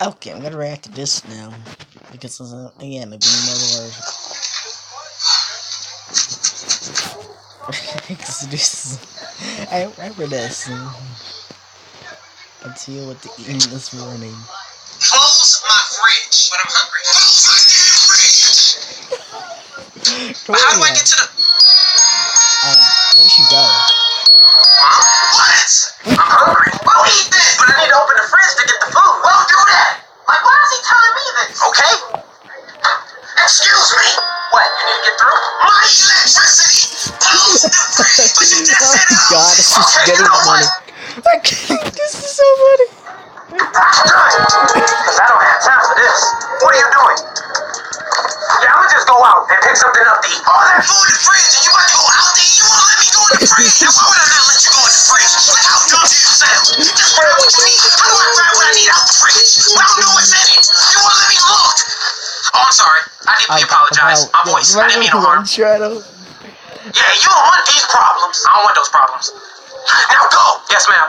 Okay, I'm gonna react to this now. Because, again, maybe another word. I remember this. Let's see what to eat this morning. Close my fridge. But I'm hungry. Close my damn fridge! But how do I get to the... Where should you go? Mom? What? I'm hungry. We'll eat this! But I need to open the fridge to get the food. Well, do that! Like, why is he telling me this? Okay. Excuse me! What, you need to get through? My electricity! Close the fridge! But you just said it! Oh God, this is Okay, getting you know funny. what? This is so funny. Good. Because I don't have time for this. What are you doing? Yeah, I'm gonna just go out and pick something up to eat. All that food in the fridge, and you want to go out there? You won't let me go in the fridge. Now, why would I not let you go in the fridge? Like, how dumb do you sound? Just grab what you need. How do I grab what I need out the fridge? Well, I don't know what's in it. You won't let me look. Oh, I'm sorry. I deeply apologize. My voice. I didn't mean no harm. Yeah, you don't want these problems. I don't want those problems. Now go. Yes, ma'am.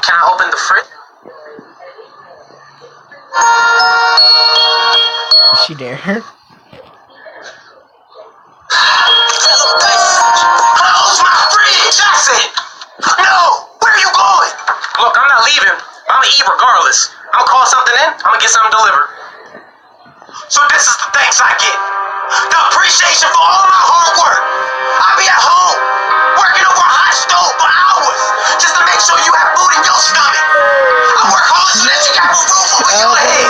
Can I open the fridge? Is she there? Close my fridge! That's it! No! Where are you going? Look, I'm not leaving. I'm gonna eat regardless. I'm gonna call something in. I'm gonna get something delivered. So this is the thanks I get. The appreciation for all my hard work. I'll be at home, working over a hot stove for hours, just to make sure you have food in your stomach. I work hard so that you got a roof over your head.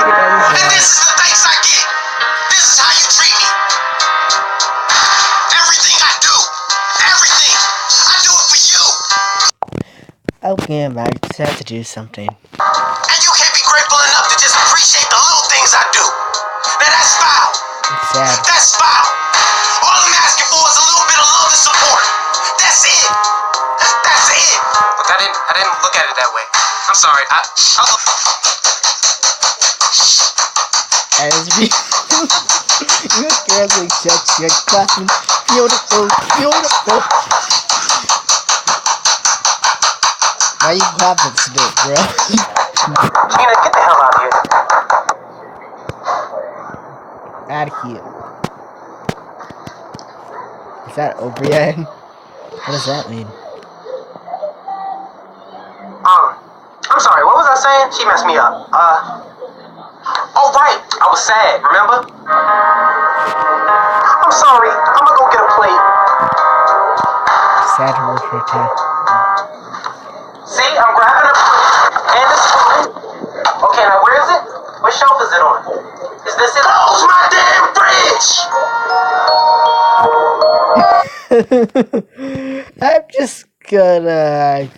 And this is the thanks I get. This is how you treat me. Everything I do, everything, I do it for you. Okay, I just have to do something. And you can't be grateful enough to just appreciate the little things I do. Now that's foul. It's sad. That's foul. All I'm asking for is a little bit of love and support. That's it. That's it. Look, I didn't look at it that way. I'm sorry. As we you girls like such good clapping. Beautiful, beautiful. Why you clapping still, bro? Gina, get the hell out of here. Out of here. Is that over yet? What does that mean? I'm sorry, what was I saying? She messed me up. Oh right, I was sad, remember? I'm sorry, I'm gonna go get a plate. Sad to work right now. See, I'm grabbing a plate and a spoon. Okay, now where is it? What shelf is it on? Is this it? Close my damn fridge! I'm just gonna...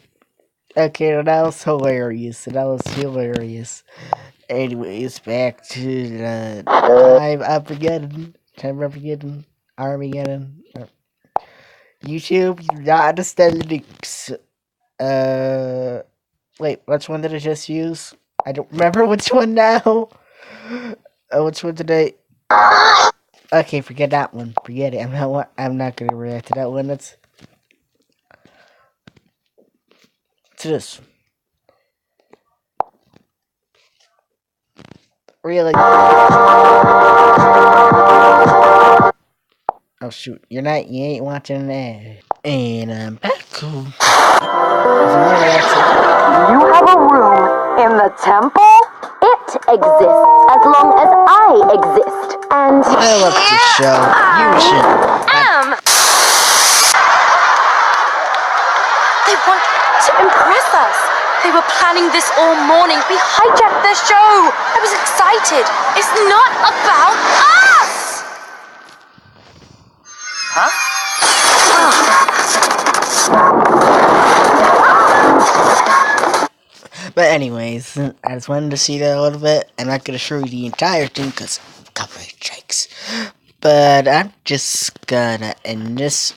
Okay, that was hilarious. That was hilarious. Anyways, back to the time Armageddon, Armageddon. YouTube, you're not understand the links. Wait, which one did I just use? I don't remember which one now. Which one did I? Okay, forget that one. Forget it. I'm not gonna react to that one. Let's to this. Really? Oh shoot, you ain't watching that. And I'm back. Cool. You have a room in the temple? It exists as long as I exist. And I love this show. You should. They want to impress us. They were planning this all morning. We hijacked their show. I was excited. It's not about us! Huh? But anyways, I just wanted to see that a little bit. I'm not gonna show you the entire thing because copyright strikes. But I'm just gonna end this